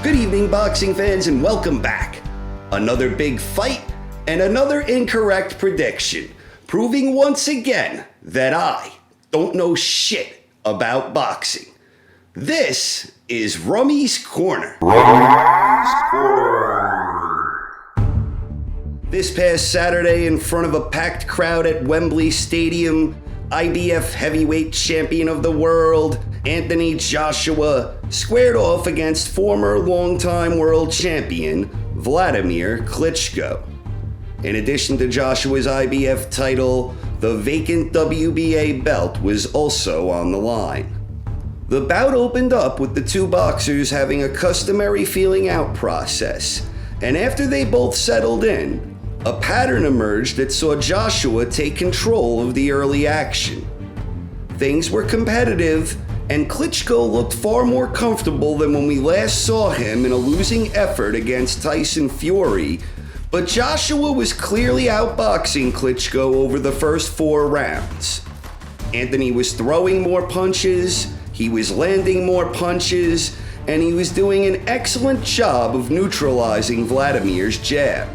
Good evening, boxing fans, and welcome back. Another big fight and another incorrect prediction, proving once again that I don't know shit about boxing. This is Rummy's Corner. This past Saturday, in front of a packed crowd at Wembley Stadium, IBF heavyweight champion of the world, Anthony Joshua, squared off against former longtime world champion Wladimir Klitschko. In addition to Joshua's IBF title, the vacant WBA belt was also on the line. The bout opened up with the two boxers having a customary feeling out process, and after they both settled in, a pattern emerged that saw Joshua take control of the early action. Things were competitive, and Klitschko looked far more comfortable than when we last saw him in a losing effort against Tyson Fury, but Joshua was clearly outboxing Klitschko over the first 4 rounds. Anthony was throwing more punches, he was landing more punches, and he was doing an excellent job of neutralizing Vladimir's jab.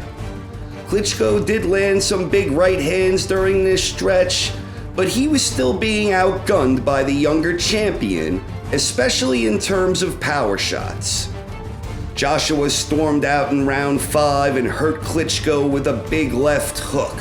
Klitschko did land some big right hands during this stretch, but he was still being outgunned by the younger champion, especially in terms of power shots. Joshua stormed out in round 5 and hurt Klitschko with a big left hook.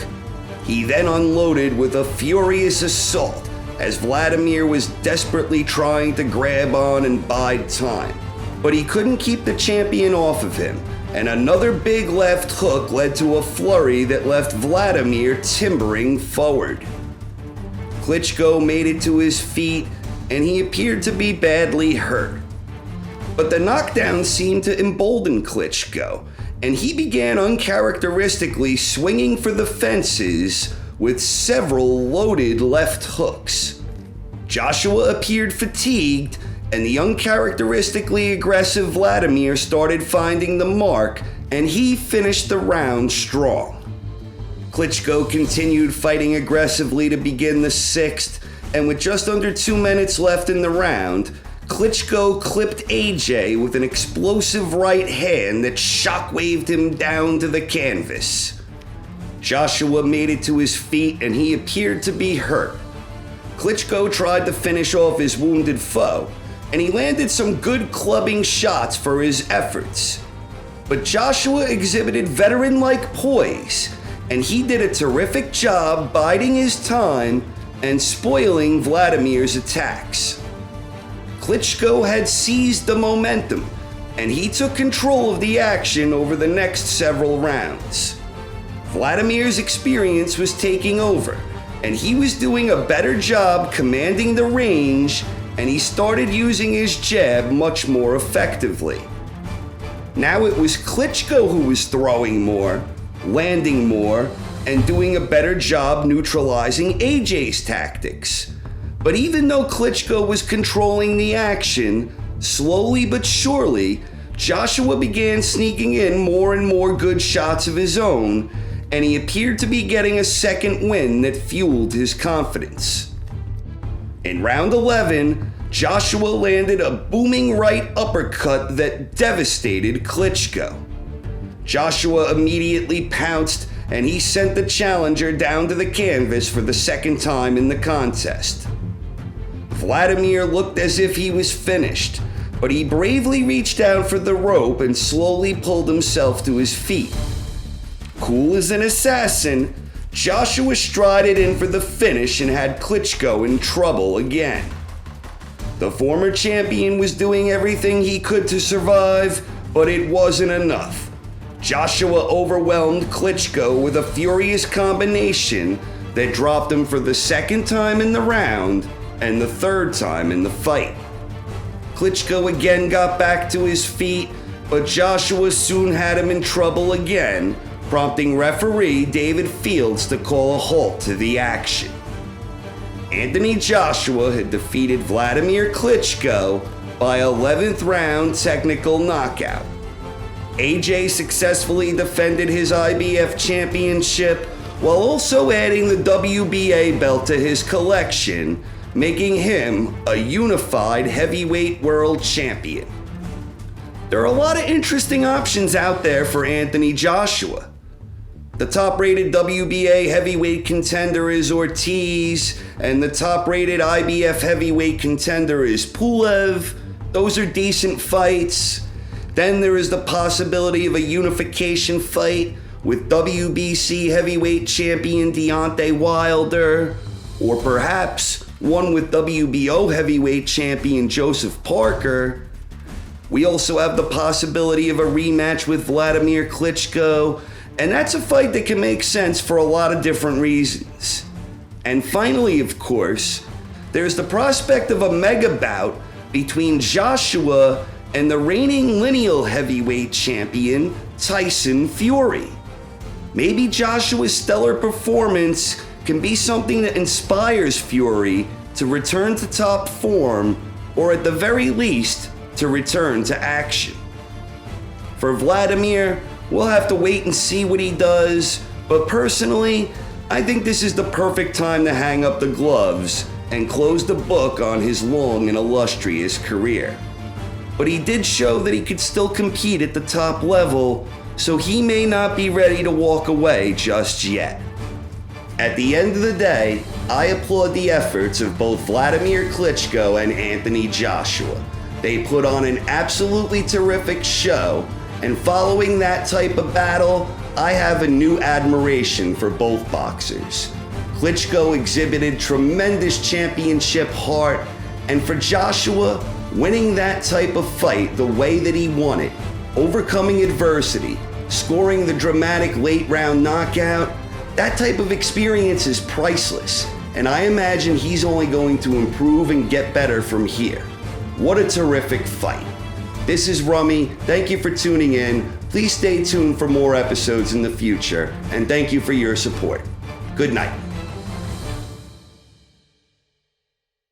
He then unloaded with a furious assault as Wladimir was desperately trying to grab on and bide time, but he couldn't keep the champion off of him, and another big left hook led to a flurry that left Wladimir timbering forward. Klitschko made it to his feet, and he appeared to be badly hurt. But the knockdown seemed to embolden Klitschko, and he began uncharacteristically swinging for the fences with several loaded left hooks. Joshua appeared fatigued, and the uncharacteristically aggressive Wladimir started finding the mark, and he finished the round strong. Klitschko continued fighting aggressively to begin the 6th, and with just under 2 minutes left in the round, Klitschko clipped AJ with an explosive right hand that shockwaved him down to the canvas. Joshua made it to his feet, and he appeared to be hurt. Klitschko tried to finish off his wounded foe, and he landed some good clubbing shots for his efforts. But Joshua exhibited veteran-like poise, and he did a terrific job biding his time and spoiling Vladimir's attacks. Klitschko had seized the momentum, and he took control of the action over the next several rounds. Vladimir's experience was taking over, and he was doing a better job commanding the range, and he started using his jab much more effectively. Now it was Klitschko who was throwing more, landing more, and doing a better job neutralizing AJ's tactics. But even though Klitschko was controlling the action, slowly but surely, Joshua began sneaking in more and more good shots of his own, and he appeared to be getting a second win that fueled his confidence. In round 11, Joshua landed a booming right uppercut that devastated Klitschko. Joshua immediately pounced, and he sent the challenger down to the canvas for the second time in the contest. Wladimir looked as if he was finished, but he bravely reached out for the rope and slowly pulled himself to his feet. Cool as an assassin, Joshua strided in for the finish and had Klitschko in trouble again. The former champion was doing everything he could to survive, but it wasn't enough. Joshua overwhelmed Klitschko with a furious combination that dropped him for the second time in the round and the third time in the fight. Klitschko again got back to his feet, but Joshua soon had him in trouble again, prompting referee David Fields to call a halt to the action. Anthony Joshua had defeated Wladimir Klitschko by 11th round technical knockout. AJ successfully defended his IBF championship while also adding the WBA belt to his collection, making him a unified heavyweight world champion. There are a lot of interesting options out there for Anthony Joshua. The top-rated WBA heavyweight contender is Ortiz, and the top-rated IBF heavyweight contender is Pulev. Those are decent fights. Then there is the possibility of a unification fight with WBC heavyweight champion Deontay Wilder, or perhaps one with WBO heavyweight champion Joseph Parker. We also have the possibility of a rematch with Wladimir Klitschko, and that's a fight that can make sense for a lot of different reasons. And finally, of course, there's the prospect of a mega bout between Joshua and the reigning lineal heavyweight champion, Tyson Fury. Maybe Joshua's stellar performance can be something that inspires Fury to return to top form, or at the very least, to return to action. For Wladimir, we'll have to wait and see what he does, but personally, I think this is the perfect time to hang up the gloves and close the book on his long and illustrious career. But he did show that he could still compete at the top level, so he may not be ready to walk away just yet. At the end of the day, I applaud the efforts of both Wladimir Klitschko and Anthony Joshua. They put on an absolutely terrific show, and following that type of battle, I have a new admiration for both boxers. Klitschko exhibited tremendous championship heart, and for Joshua, winning that type of fight the way that he won it, overcoming adversity, scoring the dramatic late round knockout, that type of experience is priceless, and I imagine he's only going to improve and get better from here. What a terrific fight. This is Rummy. Thank you for tuning in. Please stay tuned for more episodes in the future, and thank you for your support. Good night.